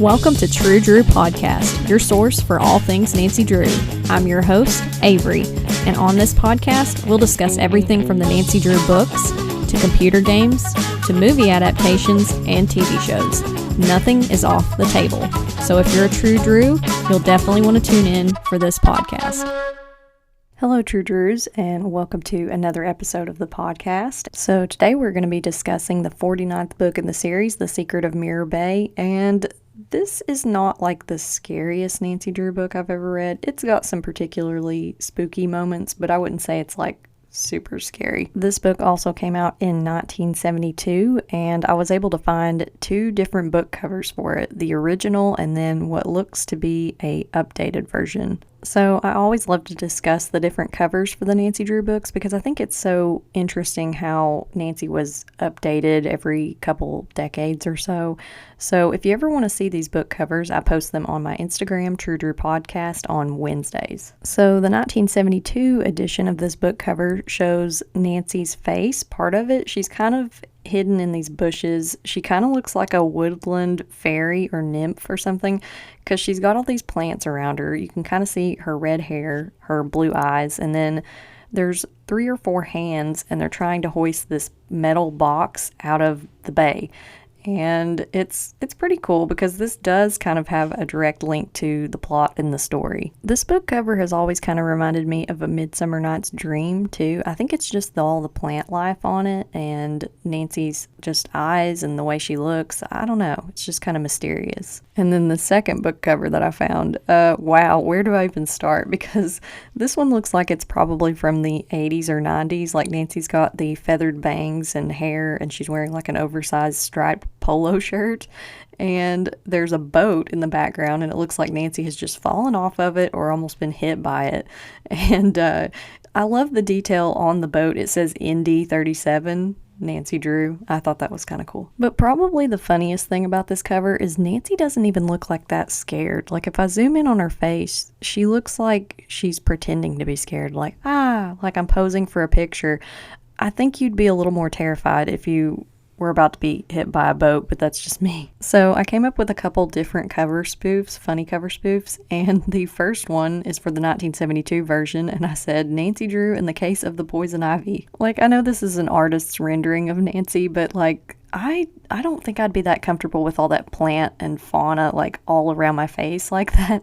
Welcome to True Drew Podcast, your source for all things Nancy Drew. I'm your host, Avery, and on this podcast, we'll discuss everything from the Nancy Drew books, to computer games, to movie adaptations, and TV shows. Nothing is off the table. So if you're a True Drew, you'll definitely want to tune in for this podcast. Hello, True Drews, and welcome to another episode of the podcast. So today we're going to be discussing the 49th book in the series, The Secret of Mirror Bay, and this is not like the scariest Nancy Drew book I've ever read. It's got some particularly spooky moments, but I wouldn't say it's like super scary. This book also came out in 1972, and I was able to find two different book covers for it, the original and then what looks to be a updated version. So I always love to discuss the different covers for the Nancy Drew books because I think it's so interesting how Nancy was updated every couple decades or so. So if you ever want to see these book covers, I post them on my Instagram, True Drew Podcast, on Wednesdays. So the 1972 edition of this book cover shows Nancy's face. Part of it, she's kind of hidden in these bushes. She kind of looks like a woodland fairy or nymph or something because she's got all these plants around her. You can kind of see her red hair, her blue eyes, and then there's 3 or 4 hands, and they're trying to hoist this metal box out of the bay. And it's pretty cool because this does kind of have a direct link to the plot in the story. This book cover has always kind of reminded me of A Midsummer Night's Dream too. I think it's just all the plant life on it and Nancy's just eyes and the way she looks. I don't know. It's just kind of mysterious. And then the second book cover that I found, wow, where do I even start? Because this one looks like it's probably from the 80s or 90s. Like Nancy's got the feathered bangs and hair and she's wearing like an oversized striped polo shirt, and there's a boat in the background and it looks like Nancy has just fallen off of it or almost been hit by it. And I love the detail on the boat. It says Indy 37 Nancy Drew. I thought that was kind of cool. But probably the funniest thing about this cover is Nancy doesn't even look like that scared. Like if I zoom in on her face, she looks like she's pretending to be scared, like like I'm posing for a picture. I think you'd be a little more terrified if you we're about to be hit by a boat, but that's just me. So I came up with a couple different cover spoofs, funny cover spoofs, and the first one is for the 1972 version, and I said, Nancy Drew in the case of the poison ivy. Like, I know this is an artist's rendering of Nancy, but like, I don't think I'd be that comfortable with all that plant and fauna like all around my face like that.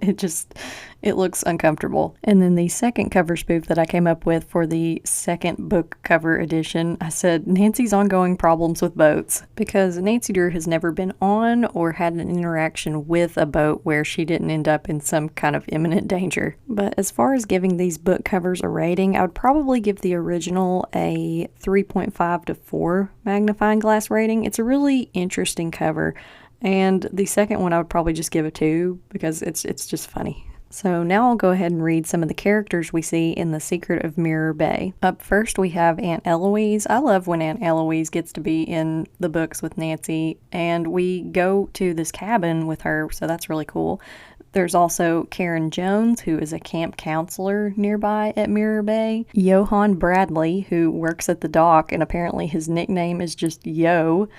It looks uncomfortable. And then the second cover spoof that I came up with for the second book cover edition, I said Nancy's ongoing problems with boats, because Nancy Drew has never been on or had an interaction with a boat where she didn't end up in some kind of imminent danger. But as far as giving these book covers a rating, I would probably give the original a 3.5 to 4 magnifying glass rating. It's a really interesting cover, and the second one I would probably just give a 2 because it's just funny. So now I'll go ahead and read some of the characters we see in The Secret of Mirror Bay. Up first we have Aunt Eloise. I love when Aunt Eloise gets to be in the books with Nancy, and we go to this cabin with her, so that's really cool. There's also Karen Jones, who is a camp counselor nearby at Mirror Bay. Johan Bradley, who works at the dock, and apparently his nickname is just Yo.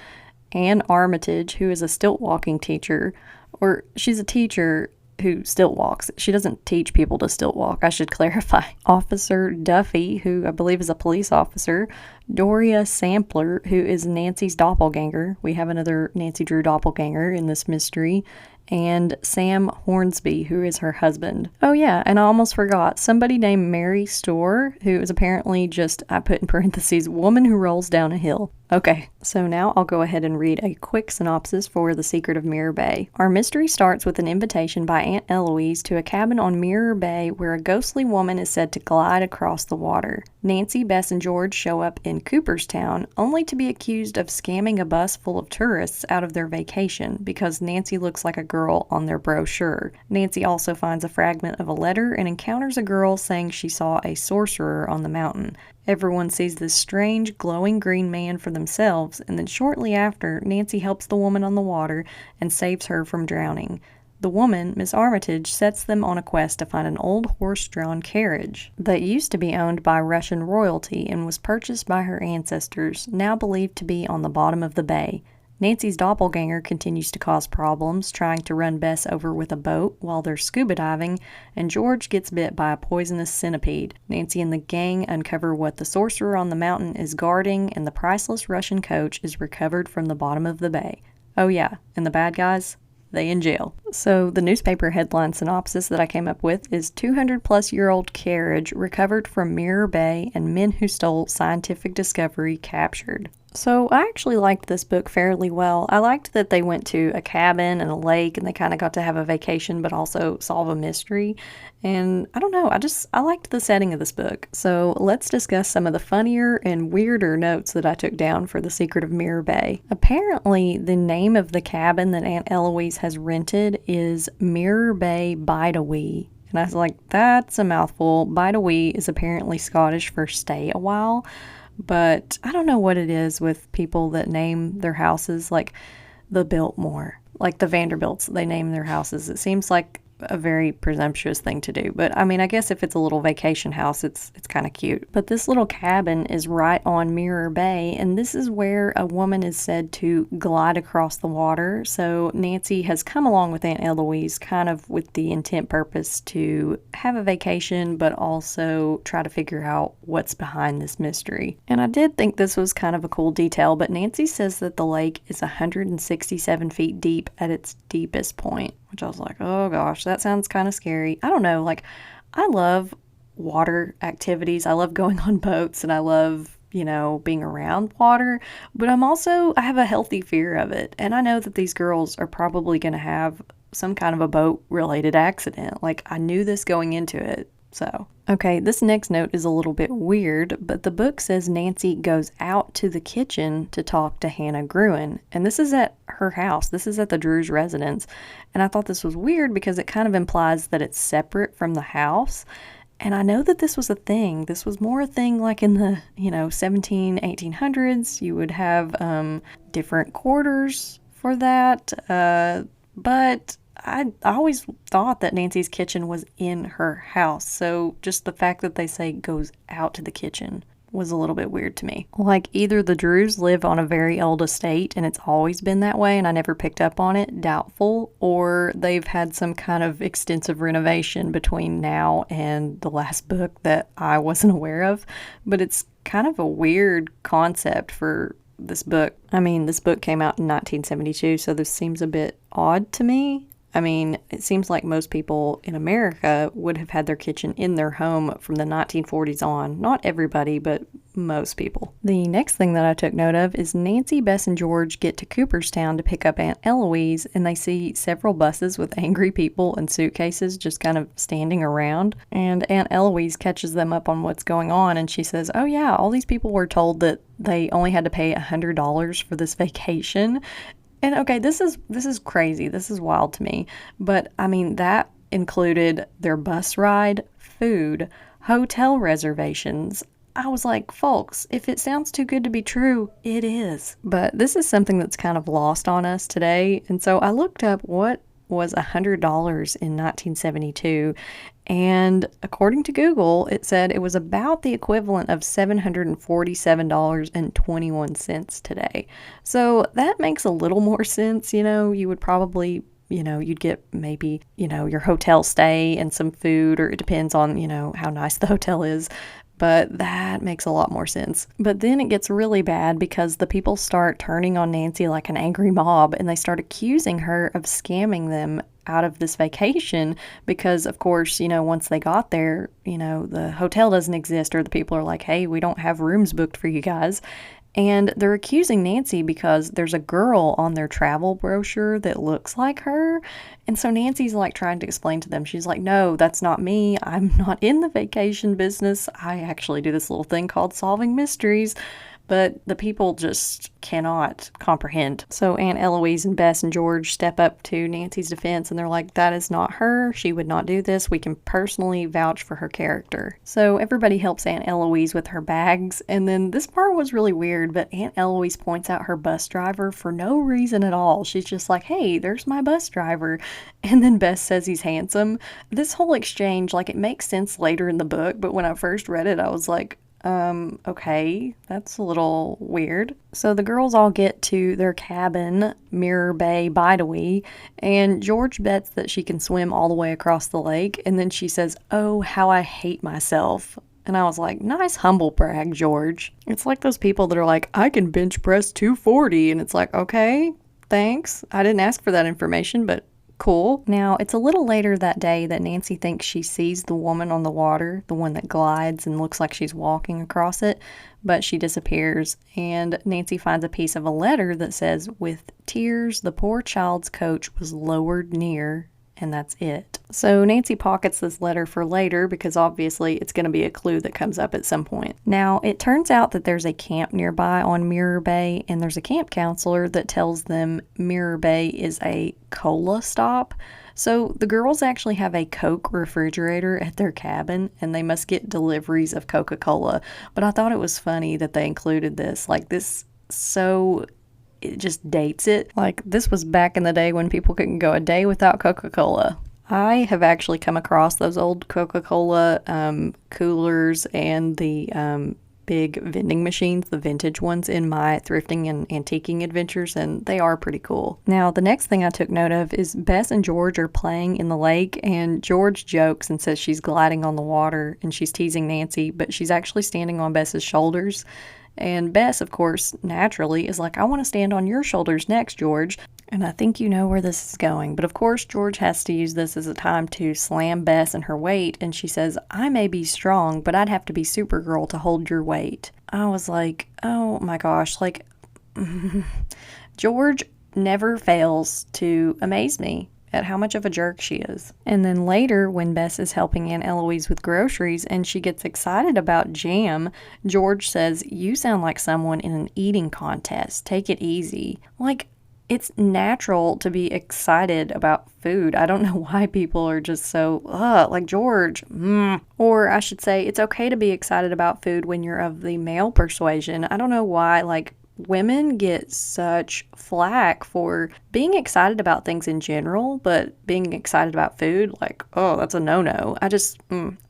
Anne Armitage, who is a stilt walking teacher, or she's a teacher who stilt walks. She doesn't teach people to stilt walk, I should clarify. Officer Duffy, who I believe is a police officer. Doria Sampler, who is Nancy's doppelganger. We have another Nancy Drew doppelganger in this mystery. And Sam Hornsby, who is her husband. Oh yeah, and I almost forgot, somebody named Mary Storr, who is apparently just, I put in parentheses, woman who rolls down a hill. Okay, so now I'll go ahead and read a quick synopsis for The Secret of Mirror Bay. Our mystery starts with an invitation by Aunt Eloise to a cabin on Mirror Bay where a ghostly woman is said to glide across the water. Nancy, Bess, and George show up in Cooperstown only to be accused of scamming a bus full of tourists out of their vacation because Nancy looks like a girl on their brochure. Nancy also finds a fragment of a letter and encounters a girl saying she saw a sorcerer on the mountain. Everyone sees this strange, glowing green man for themselves, and then shortly after, Nancy helps the woman on the water and saves her from drowning. The woman, Miss Armitage, sets them on a quest to find an old horse-drawn carriage that used to be owned by Russian royalty and was purchased by her ancestors, now believed to be on the bottom of the bay. Nancy's doppelganger continues to cause problems, trying to run Bess over with a boat while they're scuba diving, and George gets bit by a poisonous centipede. Nancy and the gang uncover what the sorcerer on the mountain is guarding, and the priceless Russian coach is recovered from the bottom of the bay. Oh yeah, and the bad guys? They in jail. So the newspaper headline synopsis that I came up with is 200-plus-year-old carriage recovered from Mirror Bay and men who stole scientific discovery captured. So I actually liked this book fairly well. I liked that they went to a cabin and a lake and they kind of got to have a vacation but also solve a mystery. And I don't know, I liked the setting of this book. So let's discuss some of the funnier and weirder notes that I took down for The Secret of Mirror Bay. Apparently, the name of the cabin that Aunt Eloise has rented is Mirror Bay Bide-A-Wee. And I was like, that's a mouthful. Bide-A-Wee is apparently Scottish for stay a while. But I don't know what it is with people that name their houses like the Biltmore, like the Vanderbilts, they name their houses. It seems like a very presumptuous thing to do. But I mean, I guess if it's a little vacation house, it's kind of cute. But this little cabin is right on Mirror Bay, and this is where a woman is said to glide across the water. So Nancy has come along with Aunt Eloise kind of with the intent purpose to have a vacation, but also try to figure out what's behind this mystery. And I did think this was kind of a cool detail, but Nancy says that the lake is 167 feet deep at its deepest point, which I was like, oh gosh, that sounds kind of scary. I don't know, like, I love water activities. I love going on boats and I love, being around water, but I have a healthy fear of it. And I know that these girls are probably going to have some kind of a boat-related accident. Like, I knew this going into it. So, okay, this next note is a little bit weird, but the book says Nancy goes out to the kitchen to talk to Hannah Gruen, and this is at her house. This is at the Drews' residence, and I thought this was weird because it kind of implies that it's separate from the house, and I know that this was a thing. This was more a thing like in the, 1800s. You would have different quarters for that, but I always thought that Nancy's kitchen was in her house, so just the fact that they say goes out to the kitchen was a little bit weird to me. Like, either the Drews live on a very old estate and it's always been that way and I never picked up on it, doubtful, or they've had some kind of extensive renovation between now and the last book that I wasn't aware of, but it's kind of a weird concept for this book. I mean, this book came out in 1972, so this seems a bit odd to me. I mean, it seems like most people in America would have had their kitchen in their home from the 1940s on. Not everybody, but most people. The next thing that I took note of is Nancy, Bess, and George get to Cooperstown to pick up Aunt Eloise, and they see several buses with angry people and suitcases just kind of standing around. And Aunt Eloise catches them up on what's going on, and she says, oh yeah, all these people were told that they only had to pay $100 for this vacation. And okay, this is crazy. This is wild to me. But I mean, that included their bus ride, food, hotel reservations. I was like, folks, if it sounds too good to be true, it is. But this is something that's kind of lost on us today. And so I looked up what was $100 in 1972. And according to Google, it said it was about the equivalent of $747.21 today. So that makes a little more sense. You would probably, you'd get maybe, your hotel stay and some food, or it depends on, how nice the hotel is. But that makes a lot more sense. But then it gets really bad because the people start turning on Nancy like an angry mob, and they start accusing her of scamming them out of this vacation because, of course, once they got there, the hotel doesn't exist, or the people are like, hey, we don't have rooms booked for you guys. And they're accusing Nancy because there's a girl on their travel brochure that looks like her. And so Nancy's like trying to explain to them. She's like, no, that's not me. I'm not in the vacation business. I actually do this little thing called solving mysteries. But the people just cannot comprehend. So Aunt Eloise and Bess and George step up to Nancy's defense, and they're like, that is not her. She would not do this. We can personally vouch for her character. So everybody helps Aunt Eloise with her bags. And then this part was really weird, but Aunt Eloise points out her bus driver for no reason at all. She's just like, hey, there's my bus driver. And then Bess says he's handsome. This whole exchange, like, it makes sense later in the book, but when I first read it, I was like, Okay, that's a little weird. So the girls all get to their cabin, Mirror Bay Bideawee, and George bets that she can swim all the way across the lake, and then she says, "Oh, how I hate myself." And I was like, nice humble brag, George. It's like those people that are like, I can bench press 240, and it's like, okay, thanks. I didn't ask for that information, but cool. Now, it's a little later that day that Nancy thinks she sees the woman on the water, the one that glides and looks like she's walking across it, but she disappears, and Nancy finds a piece of a letter that says, "With tears, the poor child's coach was lowered near," and that's it. So Nancy pockets this letter for later because obviously it's going to be a clue that comes up at some point. Now, it turns out that there's a camp nearby on Mirror Bay, and there's a camp counselor that tells them Mirror Bay is a cola stop. So the girls actually have a Coke refrigerator at their cabin, and they must get deliveries of Coca-Cola. But I thought it was funny that they included this. Like, this it just dates it. Like, this was back in the day when people couldn't go a day without Coca-Cola. I have actually come across those old Coca-Cola coolers and the big vending machines, the vintage ones, in my thrifting and antiquing adventures, and they are pretty cool. Now, the next thing I took note of is Bess and George are playing in the lake, and George jokes and says she's gliding on the water, and she's teasing Nancy, but she's actually standing on Bess's shoulders. And Bess, of course, naturally is like, I want to stand on your shoulders next, George. And I think you know where this is going. But of course, George has to use this as a time to slam Bess and her weight. And she says, I may be strong, but I'd have to be Supergirl to hold your weight. I was like, oh my gosh, like, George never fails to amaze me at how much of a jerk she is. And then later, when Bess is helping Aunt Eloise with groceries and she gets excited about jam, George says, you sound like someone in an eating contest. Take it easy. Like, it's natural to be excited about food. I don't know why people are just so, like George. Or I should say, it's okay to be excited about food when you're of the male persuasion. I don't know why, like, women get such flack for being excited about things in general, but being excited about food, like, oh, that's a no-no.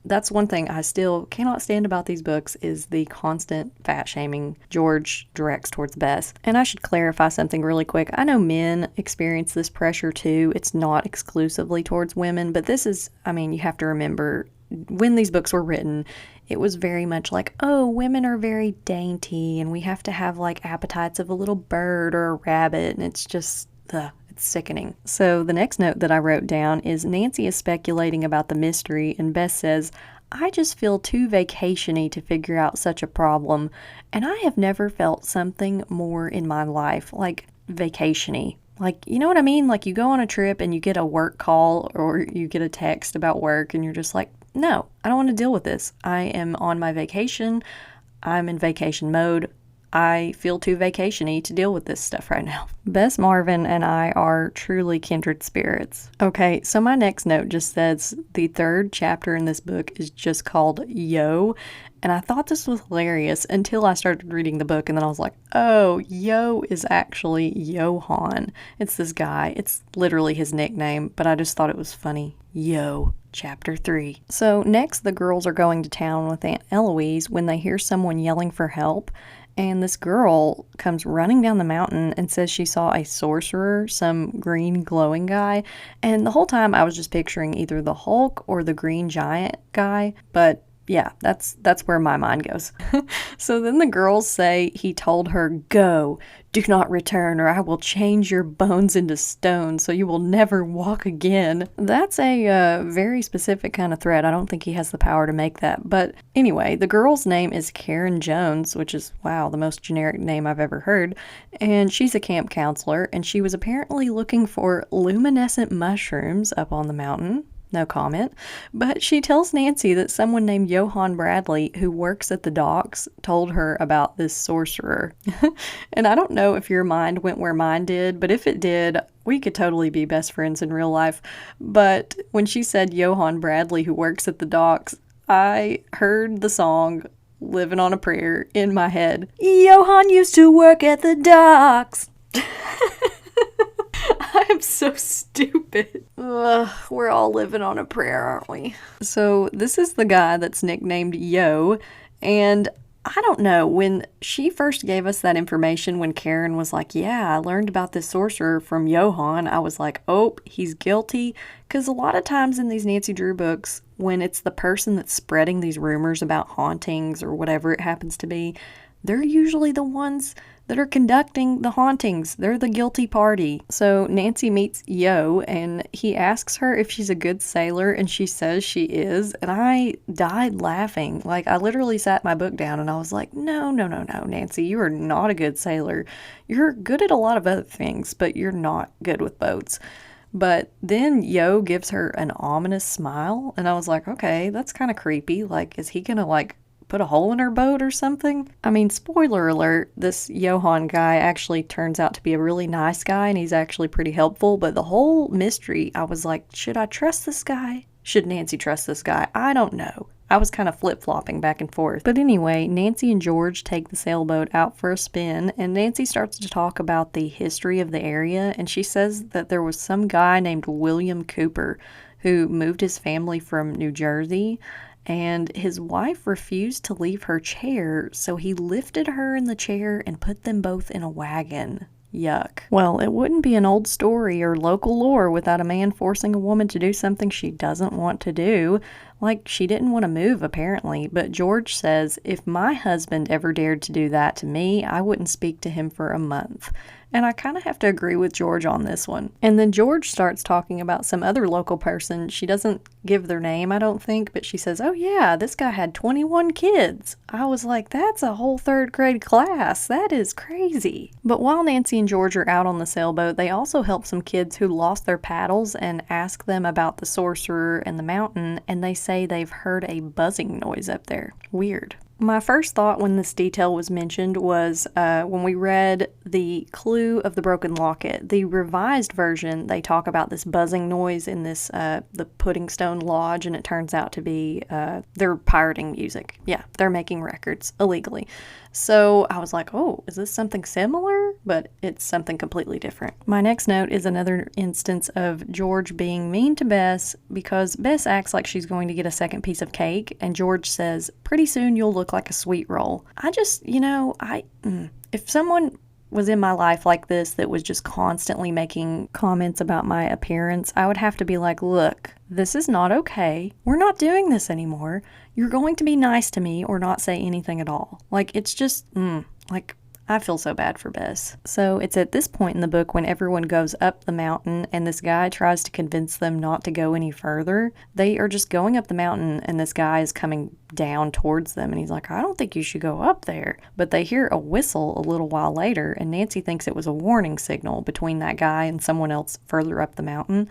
That's one thing I still cannot stand about these books is the constant fat shaming George directs towards Bess. And I should clarify something really quick. I know men experience this pressure too. It's not exclusively towards women, but this is, you have to remember, when these books were written, it was very much like, oh, women are very dainty and we have to have like appetites of a little bird or a rabbit, and it's just, it's sickening. So the next note that I wrote down is Nancy is speculating about the mystery, and Bess says, I just feel too vacation-y to figure out such a problem, and I have never felt something more in my life, like vacation-y. Like, you know what I mean? Like, you go on a trip and you get a work call or you get a text about work and you're just like, no, I don't want to deal with this. I am on my vacation. I'm in vacation mode. I feel too vacation-y to deal with this stuff right now. Bess Marvin and I are truly kindred spirits. Okay, so my next note just says the third chapter in this book is just called Yo, and I thought this was hilarious until I started reading the book, and then I was like, oh, Yo is actually Johann. It's this guy. It's literally his nickname, but I just thought it was funny. Yo. Chapter 3. So next, the girls are going to town with Aunt Eloise when they hear someone yelling for help, and this girl comes running down the mountain and says she saw a sorcerer, some green glowing guy, and the whole time I was just picturing either the Hulk or the Green Giant guy, but yeah, that's where my mind goes. So then the girls say he told her, go, do not return, or I will change your bones into stone so you will never walk again. That's a very specific kind of threat. I don't think he has the power to make that. But anyway, the girl's name is Karen Jones, which is, wow, the most generic name I've ever heard. And she's a camp counselor, and she was apparently looking for luminescent mushrooms up on the mountain. No comment. But she tells Nancy that someone named Johann Bradley, who works at the docks, told her about this sorcerer. And I don't know if your mind went where mine did, but if it did, we could totally be best friends in real life. But when she said Johann Bradley, who works at the docks, I heard the song Living on a Prayer in my head. Johann used to work at the docks. I am so stupid. Ugh, we're all living on a prayer, aren't we? So this is the guy that's nicknamed Yo, and I don't know, when she first gave us that information, when Karen was like, yeah, I learned about this sorcerer from Johann, I was like, oh, he's guilty. Because a lot of times in these Nancy Drew books, when it's the person that's spreading these rumors about hauntings or whatever it happens to be, they're usually the ones that are conducting the hauntings. They're the guilty party. So Nancy meets Yo, and he asks her if she's a good sailor, and she says she is, and I died laughing. Like, I literally sat my book down, and I was like, no, Nancy, you are not a good sailor. You're good at a lot of other things, but you're not good with boats. But then Yo gives her an ominous smile, and I was like, okay, that's kind of creepy. Like, is he gonna, like, put a hole in her boat or something? I mean, spoiler alert, this Johann guy actually turns out to be a really nice guy, and he's actually pretty helpful, but the whole mystery, I was like, should I trust this guy? Should Nancy trust this guy? I don't know. I was kind of flip-flopping back and forth. But anyway, Nancy and George take the sailboat out for a spin, and Nancy starts to talk about the history of the area, and she says that there was some guy named William Cooper who moved his family from New Jersey, and his wife refused to leave her chair, so he lifted her in the chair and put them both in a wagon. Yuck. Well, it wouldn't be an old story or local lore without a man forcing a woman to do something she doesn't want to do. Like, she didn't want to move, apparently, but George says, if my husband ever dared to do that to me, I wouldn't speak to him for a month. And I kind of have to agree with George on this one. And then George starts talking about some other local person. She doesn't give their name, I don't think, but she says, oh yeah, this guy had 21 kids. I was like, that's a whole third grade class. That is crazy. But while Nancy and George are out on the sailboat, they also help some kids who lost their paddles and ask them about the sorcerer and the mountain, and they say they've heard a buzzing noise up there. Weird. My first thought when this detail was mentioned was when we read the clue of the broken locket. The revised version, they talk about this buzzing noise in this the Pudding Stone Lodge, and it turns out to be they're pirating music. Yeah, they're making records illegally. So I was like, oh, is this something similar? But it's something completely different. My next note is another instance of George being mean to Bess, because Bess acts like she's going to get a second piece of cake, and George says, pretty soon you'll look like a sweet roll. I just, if someone was in my life like this that was just constantly making comments about my appearance, I would have to be like, look, this is not okay. We're not doing this anymore. You're going to be nice to me or not say anything at all. Like, it's just, I feel so bad for Bess. So it's at this point in the book when everyone goes up the mountain and this guy tries to convince them not to go any further. They are just going up the mountain and this guy is coming down towards them and he's like, I don't think you should go up there. But they hear a whistle a little while later and Nancy thinks it was a warning signal between that guy and someone else further up the mountain.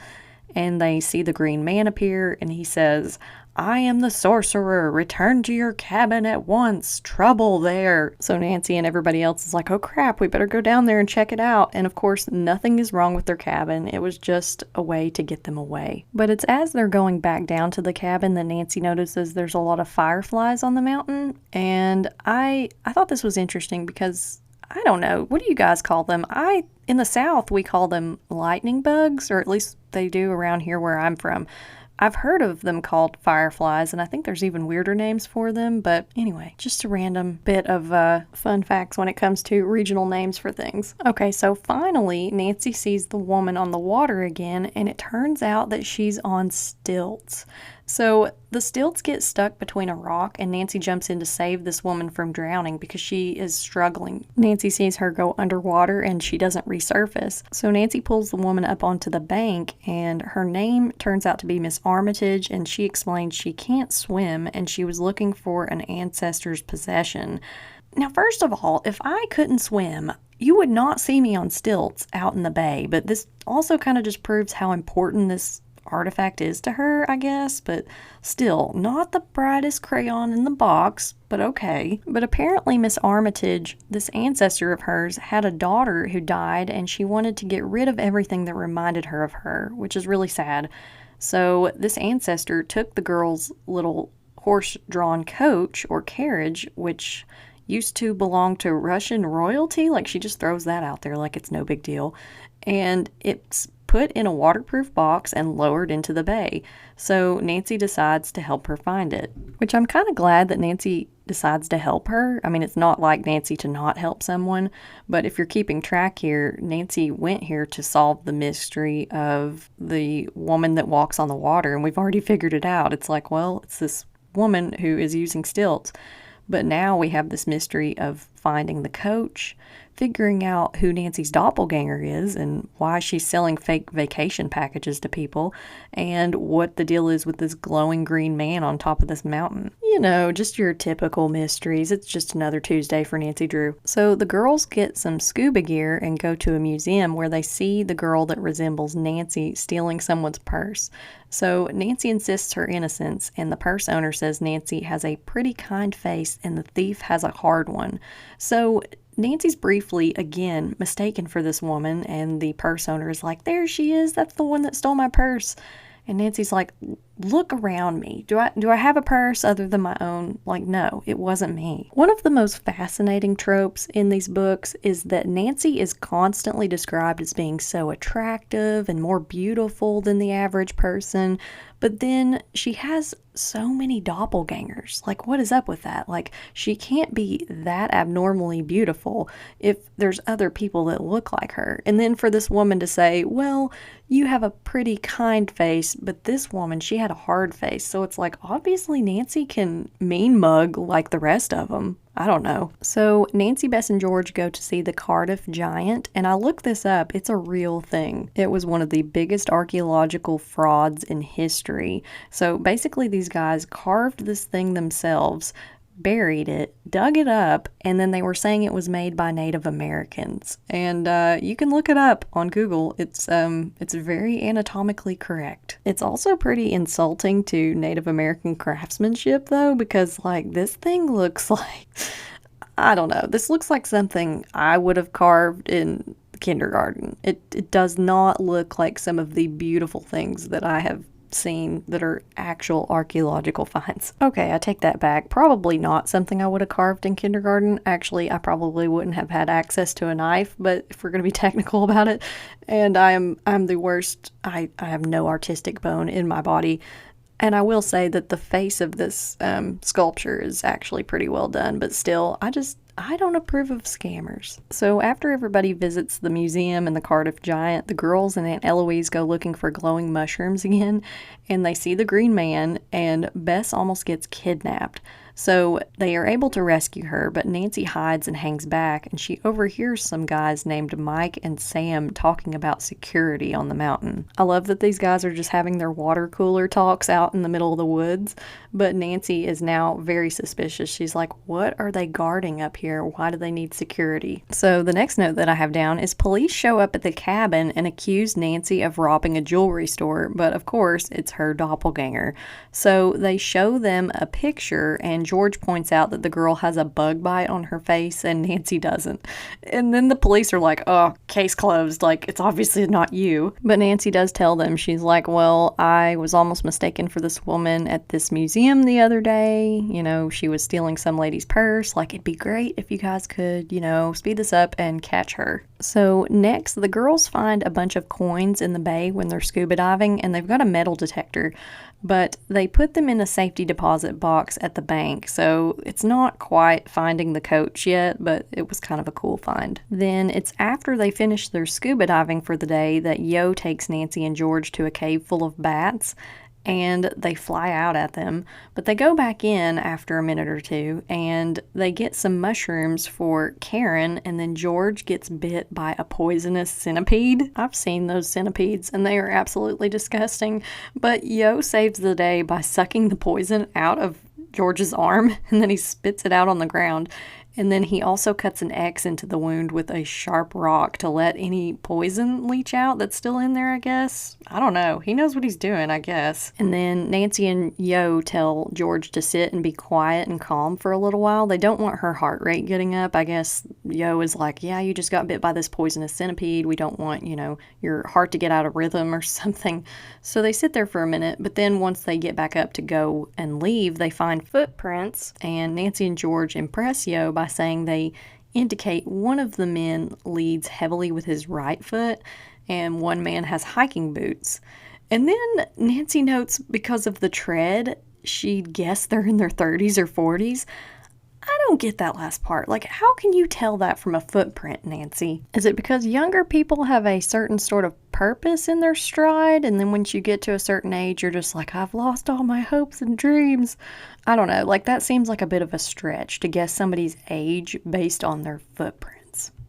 And they see the green man appear and he says, I am the sorcerer. Return to your cabin at once. Trouble there. So Nancy and everybody else is like, oh crap, we better go down there and check it out. And of course, nothing is wrong with their cabin. It was just a way to get them away. But it's as they're going back down to the cabin that Nancy notices there's a lot of fireflies on the mountain. And I thought this was interesting because I don't know. What do you guys call them? In the South, we call them lightning bugs, or at least they do around here where I'm from. I've heard of them called fireflies, and I think there's even weirder names for them. But anyway, just a random bit of fun facts when it comes to regional names for things. Okay, so finally, Nancy sees the woman on the water again, and it turns out that she's on stilts. So the stilts get stuck between a rock, and Nancy jumps in to save this woman from drowning because she is struggling. Nancy sees her go underwater, and she doesn't resurface. So Nancy pulls the woman up onto the bank, and her name turns out to be Miss Armitage, and she explains she can't swim, and she was looking for an ancestor's possession. Now, first of all, if I couldn't swim, you would not see me on stilts out in the bay, but this also kind of just proves how important this artifact is to her, I guess, but still, not the brightest crayon in the box, but okay. But apparently Miss Armitage, this ancestor of hers, had a daughter who died, and she wanted to get rid of everything that reminded her of her, which is really sad. So this ancestor took the girl's little horse-drawn coach, or carriage, which used to belong to Russian royalty. Like, she just throws that out there like it's no big deal. And it's put in a waterproof box and lowered into the bay. So Nancy decides to help her find it, which I'm kind of glad that Nancy decides to help her. I mean, it's not like Nancy to not help someone, but if you're keeping track here, Nancy went here to solve the mystery of the woman that walks on the water, and we've already figured it out. It's like, well, it's this woman who is using stilts. But now we have this mystery of finding the coach, figuring out who Nancy's doppelganger is and why she's selling fake vacation packages to people, and what the deal is with this glowing green man on top of this mountain. You know, just your typical mysteries. It's just another Tuesday for Nancy Drew. So the girls get some scuba gear and go to a museum where they see the girl that resembles Nancy stealing someone's purse. So Nancy insists her innocence, and the purse owner says Nancy has a pretty kind face and the thief has a hard one. So Nancy's briefly, again, mistaken for this woman, and the purse owner is like, there she is, that's the one that stole my purse. And Nancy's like, look around me. Do I have a purse other than my own? Like, no, it wasn't me. One of the most fascinating tropes in these books is that Nancy is constantly described as being so attractive and more beautiful than the average person, but then she has so many doppelgangers. Like, what is up with that? Like, she can't be that abnormally beautiful if there's other people that look like her. And then for this woman to say, well, you have a pretty kind face, but this woman, she had a hard face. So it's like, obviously Nancy can mean mug like the rest of them. I don't know. So Nancy, Bess, and George go to see the Cardiff Giant, and I looked this up. It's a real thing. It was one of the biggest archaeological frauds in history. So basically these guys carved this thing themselves, buried it, dug it up, and then they were saying it was made by Native Americans. And you can look it up on Google. It's very anatomically correct. It's also pretty insulting to Native American craftsmanship, though, because like this thing looks like, I don't know, this looks like something I would have carved in kindergarten. It does not look like some of the beautiful things that I have seen that are actual archaeological finds. Okay, I take that back. Probably not something I would have carved in kindergarten. Actually, I probably wouldn't have had access to a knife, but if we're going to be technical about it, and I'm the worst. I have no artistic bone in my body. And I will say that the face of this sculpture is actually pretty well done, but still, I don't approve of scammers. So after everybody visits the museum and the Cardiff Giant, the girls and Aunt Eloise go looking for glowing mushrooms again, and they see the green man, and Bess almost gets kidnapped. So they are able to rescue her, but Nancy hides and hangs back, and she overhears some guys named Mike and Sam talking about security on the mountain. I love that these guys are just having their water cooler talks out in the middle of the woods, but Nancy is now very suspicious. She's like, what are they guarding up here? Why do they need security? So the next note that I have down is police show up at the cabin and accuse Nancy of robbing a jewelry store, but of course it's her doppelganger. So they show them a picture, and George points out that the girl has a bug bite on her face and Nancy doesn't. And then the police are like, oh, case closed, like it's obviously not you. But Nancy does tell them, she's like, well, I was almost mistaken for this woman at this museum the other day. You know, she was stealing some lady's purse. Like, it'd be great if you guys could, you know, speed this up and catch her. So next, the girls find a bunch of coins in the bay when they're scuba diving, and they've got a metal detector, but they put them in a safety deposit box at the bank, so it's not quite finding the coach yet, but it was kind of a cool find. Then it's after they finish their scuba diving for the day that Yo takes Nancy and George to a cave full of bats, and they fly out at them, but they go back in after a minute or two, and they get some mushrooms for Karen, and then George gets bit by a poisonous centipede. I've seen those centipedes, and they are absolutely disgusting, but Yo saves the day by sucking the poison out of George's arm, and then he spits it out on the ground. And then he also cuts an X into the wound with a sharp rock to let any poison leach out that's still in there, I guess. I don't know. He knows what he's doing, I guess. And then Nancy and Yo tell George to sit and be quiet and calm for a little while. They don't want her heart rate getting up. I guess Yo is like, yeah, you just got bit by this poisonous centipede. We don't want, you know, your heart to get out of rhythm or something. So they sit there for a minute, but then once they get back up to go and leave, they find footprints, and Nancy and George impress Yo by saying they indicate one of the men leads heavily with his right foot, and one man has hiking boots. And then Nancy notes because of the tread, she'd guess they're in their 30s or 40s. I don't get that last part. Like, how can you tell that from a footprint, Nancy? Is it because younger people have a certain sort of purpose in their stride, and then once you get to a certain age, you're just like, I've lost all my hopes and dreams? I don't know. Like, that seems like a bit of a stretch to guess somebody's age based on their footprint.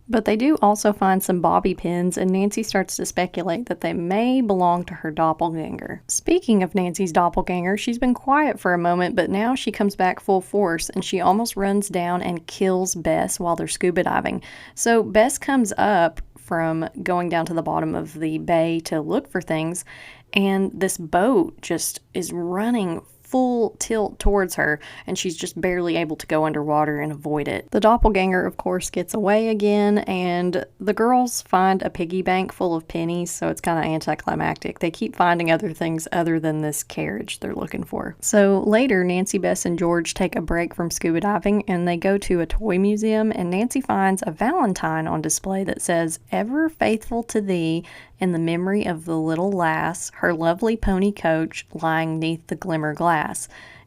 But they do also find some bobby pins, and Nancy starts to speculate that they may belong to her doppelganger. Speaking of Nancy's doppelganger, she's been quiet for a moment, but now she comes back full force, and she almost runs down and kills Bess while they're scuba diving. So Bess comes up from going down to the bottom of the bay to look for things, and this boat just is running full tilt towards her, and she's just barely able to go underwater and avoid it. The doppelganger, of course, gets away again, and the girls find a piggy bank full of pennies, so it's kind of anticlimactic. They keep finding other things other than this carriage they're looking for. So later, Nancy, Bess, and George take a break from scuba diving, and they go to a toy museum, and Nancy finds a valentine on display that says, "Ever faithful to thee, in the memory of the little lass, her lovely pony coach lying neath the glimmer glass."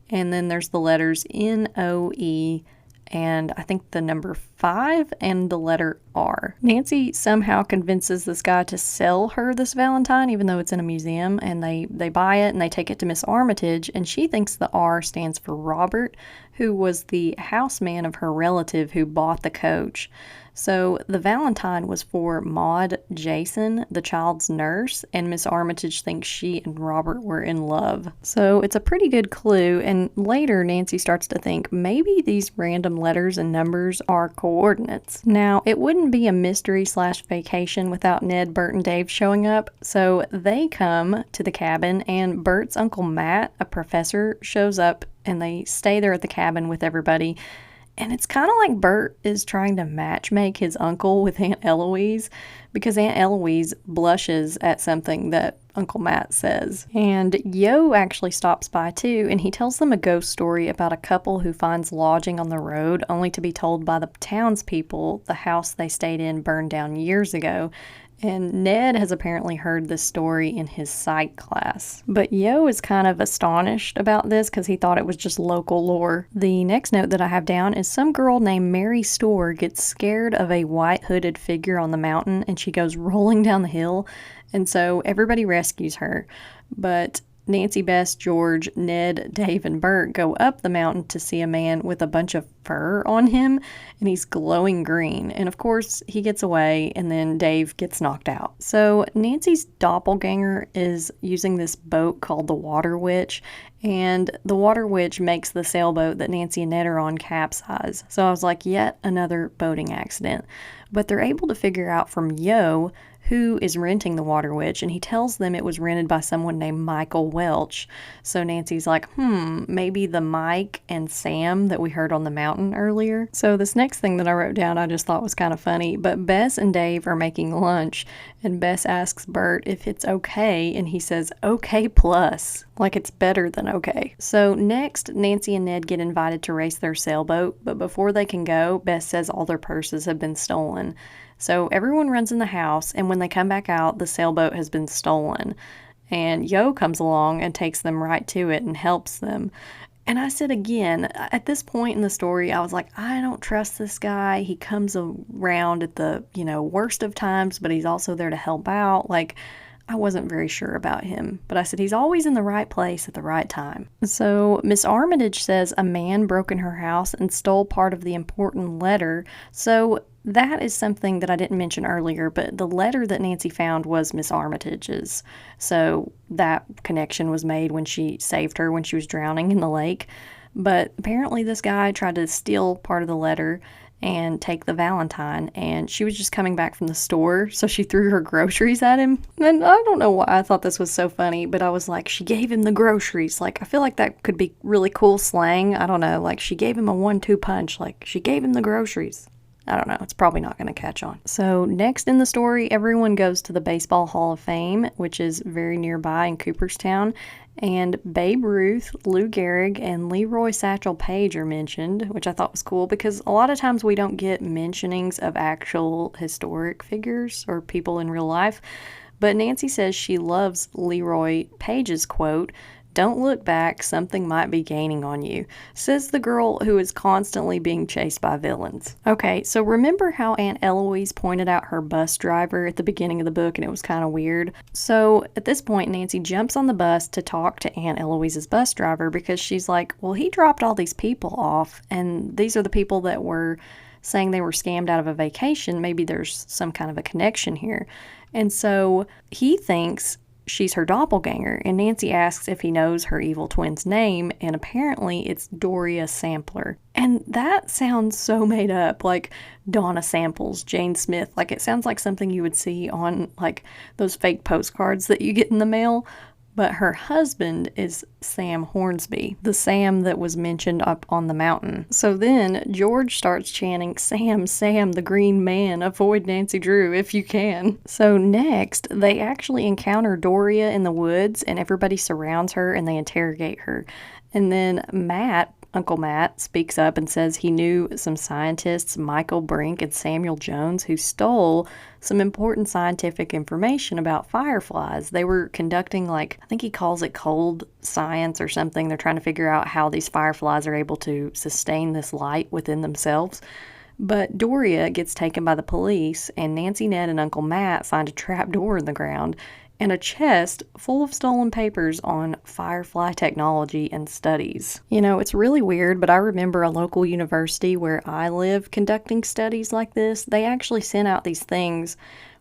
And then there's the letters N-O-E, and I think the number 5 and the letter R. Nancy somehow convinces this guy to sell her this valentine, even though it's in a museum, and they buy it and they take it to Miss Armitage, and she thinks the R stands for Robert, who was the houseman of her relative who bought the coach. So the valentine was for Maud Jason, the child's nurse, and Miss Armitage thinks she and Robert were in love. So it's a pretty good clue, and later Nancy starts to think maybe these random letters and numbers are coordinates. Now, it wouldn't be a mystery/vacation without Ned, Bert, and Dave showing up, so they come to the cabin, and Bert's Uncle Matt, a professor, shows up, and they stay there at the cabin with everybody. And it's kind of like Bert is trying to matchmake his uncle with Aunt Eloise, because Aunt Eloise blushes at something that Uncle Matt says. And Yo actually stops by too, and he tells them a ghost story about a couple who finds lodging on the road, only to be told by the townspeople the house they stayed in burned down years ago. And Ned has apparently heard this story in his psych class. But Yo is kind of astonished about this because he thought it was just local lore. The next note that I have down is some girl named Mary Storr gets scared of a white hooded figure on the mountain, and she goes rolling down the hill, and so everybody rescues her. But Nancy, Bess, George, Ned, Dave, and Bert go up the mountain to see a man with a bunch of fur on him, and he's glowing green. And of course, he gets away, and then Dave gets knocked out. So Nancy's doppelganger is using this boat called the Water Witch, and the Water Witch makes the sailboat that Nancy and Ned are on capsize. So I was like, yet another boating accident. But they're able to figure out from Yo who is renting the Water Witch, and he tells them it was rented by someone named Michael Welch. So Nancy's like, maybe the Mike and Sam that we heard on the mountain earlier. So this next thing that I wrote down I just thought was kind of funny, but Bess and Dave are making lunch, and Bess asks Bert if it's okay, and he says, okay plus, like it's better than okay. So next, Nancy and Ned get invited to race their sailboat, but before they can go, Bess says all their purses have been stolen. So everyone runs in the house, and when they come back out, the sailboat has been stolen. And Yo comes along and takes them right to it and helps them. And I said again, at this point in the story, I was like, I don't trust this guy. He comes around at the, worst of times, but he's also there to help out. Like, I wasn't very sure about him, but I said he's always in the right place at the right time. So Miss Armitage says a man broke in her house and stole part of the important letter. So that is something that I didn't mention earlier, but the letter that Nancy found was Miss Armitage's. So that connection was made when she saved her when she was drowning in the lake. But apparently this guy tried to steal part of the letter and take the valentine, and she was just coming back from the store, so she threw her groceries at him. And I don't know why I thought this was so funny, but I was like, she gave him the groceries. Like, I feel like that could be really cool slang. I don't know, like she gave him a 1-2 punch, like she gave him the groceries. I don't know. It's probably not going to catch on. So next in the story, everyone goes to the Baseball Hall of Fame, which is very nearby in Cooperstown. And Babe Ruth, Lou Gehrig, and Leroy Satchel Paige are mentioned, which I thought was cool because a lot of times we don't get mentionings of actual historic figures or people in real life. But Nancy says she loves Leroy Paige's quote, "Don't look back, something might be gaining on you," says the girl who is constantly being chased by villains. Okay, so remember how Aunt Eloise pointed out her bus driver at the beginning of the book and it was kind of weird? So at this point, Nancy jumps on the bus to talk to Aunt Eloise's bus driver because she's like, well, he dropped all these people off and these are the people that were saying they were scammed out of a vacation. Maybe there's some kind of a connection here. And so he thinks she's her doppelganger, and Nancy asks if he knows her evil twin's name, and apparently it's Doria Sampler. And that sounds so made up, like Donna Samples, Jane Smith. Like, it sounds like something you would see on, like, those fake postcards that you get in the mail. But her husband is Sam Hornsby, the Sam that was mentioned up on the mountain. So then George starts chanting, "Sam, Sam, the green man, avoid Nancy Drew if you can." So next, they actually encounter Doria in the woods and everybody surrounds her and they interrogate her. And then Uncle Matt speaks up and says he knew some scientists, Michael Brink and Samuel Jones, who stole some important scientific information about fireflies. They were conducting, I think he calls it cold science or something. They're trying to figure out how these fireflies are able to sustain this light within themselves. But Doria gets taken by the police, and Nancy, Ned, and Uncle Matt find a trap door in the ground and a chest full of stolen papers on firefly technology and studies. You know, it's really weird, but I remember a local university where I live conducting studies like this. They actually sent out these things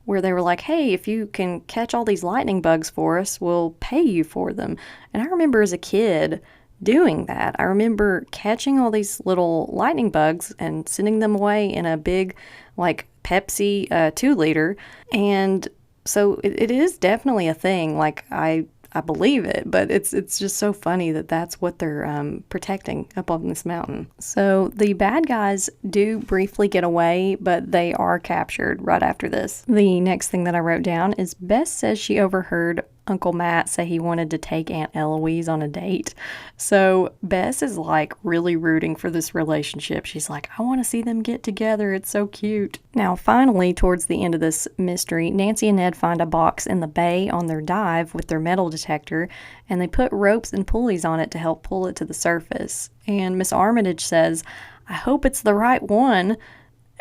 where they were like, hey, if you can catch all these lightning bugs for us, we'll pay you for them. And I remember as a kid doing that. I remember catching all these little lightning bugs and sending them away in a big, Pepsi 2-liter. And so it is definitely a thing. I believe it, but it's just so funny that that's what they're protecting up on this mountain. So the bad guys do briefly get away, but they are captured right after this. The next thing that I wrote down is Bess says she overheard Uncle Matt say he wanted to take Aunt Eloise on a date. So Bess is really rooting for this relationship. She's like, I want to see them get together. It's so cute. Now, finally, towards the end of this mystery, Nancy and Ned find a box in the bay on their dive with their metal detector, and they put ropes and pulleys on it to help pull it to the surface. And Miss Armitage says, I hope it's the right one.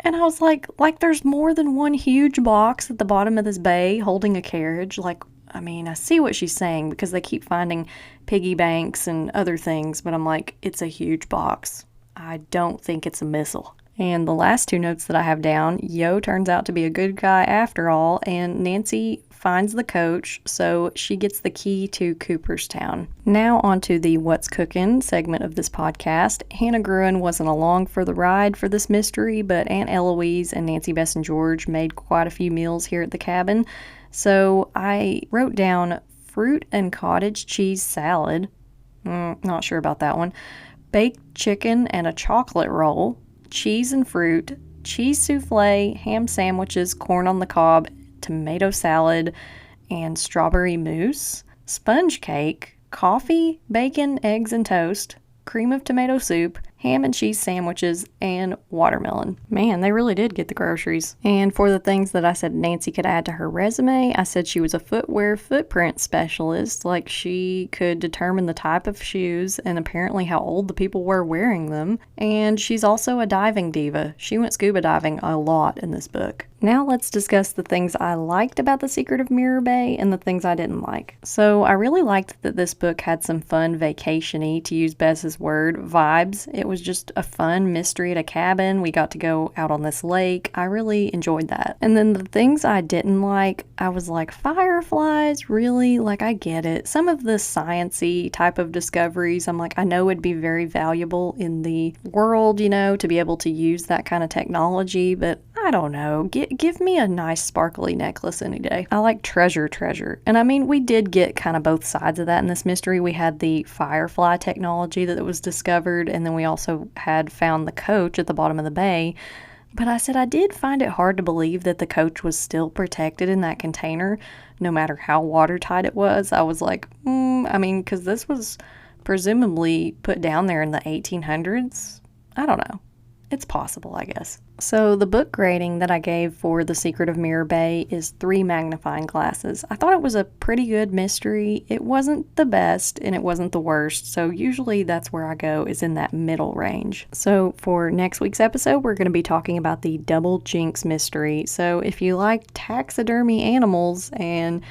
And I was like there's more than one huge box at the bottom of this bay holding a carriage. I see what she's saying because they keep finding piggy banks and other things, but I'm like, it's a huge box. I don't think it's a missile. And the last two notes that I have down, Yo turns out to be a good guy after all, and Nancy finds the coach, so she gets the key to Cooperstown. Now on to the What's Cookin' segment of this podcast. Hannah Gruen wasn't along for the ride for this mystery, but Aunt Eloise and Nancy, Bess, and George made quite a few meals here at the cabin. So I wrote down fruit and cottage cheese salad. Not sure about that one. Baked chicken and a chocolate roll. Cheese and fruit. Cheese souffle, ham sandwiches, corn on the cob, tomato salad, and strawberry mousse. Sponge cake. Coffee, bacon, eggs, and toast. Cream of tomato soup. Ham and cheese sandwiches, and watermelon. Man, they really did get the groceries. And for the things that I said Nancy could add to her resume, I said she was a footwear footprint specialist. She could determine the type of shoes and apparently how old the people were wearing them. And she's also a diving diva. She went scuba diving a lot in this book. Now let's discuss the things I liked about The Secret of Mirror Bay and the things I didn't like. So I really liked that this book had some fun vacation-y, to use Bess's word, vibes. It was just a fun mystery at a cabin. We got to go out on this lake. I really enjoyed that. And then the things I didn't like, I was like, fireflies? Really? I get it. Some of the science-y type of discoveries, I'm like, I know it'd be very valuable in the world, to be able to use that kind of technology, but I don't know. Give me a nice sparkly necklace any day. I like treasure. And we did get kind of both sides of that in this mystery. We had the firefly technology that was discovered, and then we also had found the coach at the bottom of the bay. But I said I did find it hard to believe that the coach was still protected in that container, no matter how watertight it was. I was like, because this was presumably put down there in the 1800s. I don't know. It's possible, I guess. So the book grading that I gave for The Secret of Mirror Bay is 3 magnifying glasses. I thought it was a pretty good mystery. It wasn't the best and it wasn't the worst, so usually that's where I go, is in that middle range. So for next week's episode, we're going to be talking about the Double Jinx mystery. So if you like taxidermy animals and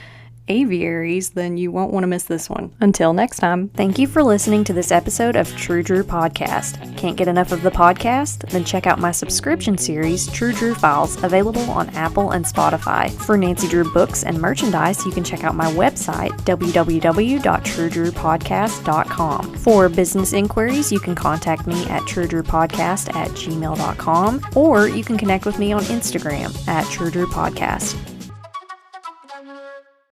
aviaries, then you won't want to miss this one. Until next time, thank you for listening to this episode of True Drew Podcast. Can't get enough of the podcast? Then check out my subscription series, True Drew Files, available on Apple and Spotify. For Nancy Drew books and merchandise, you can check out my website, www.truedrewpodcast.com. For business inquiries, you can contact me at truedrewpodcast@gmail.com, or you can connect with me on Instagram at True Drew Podcast.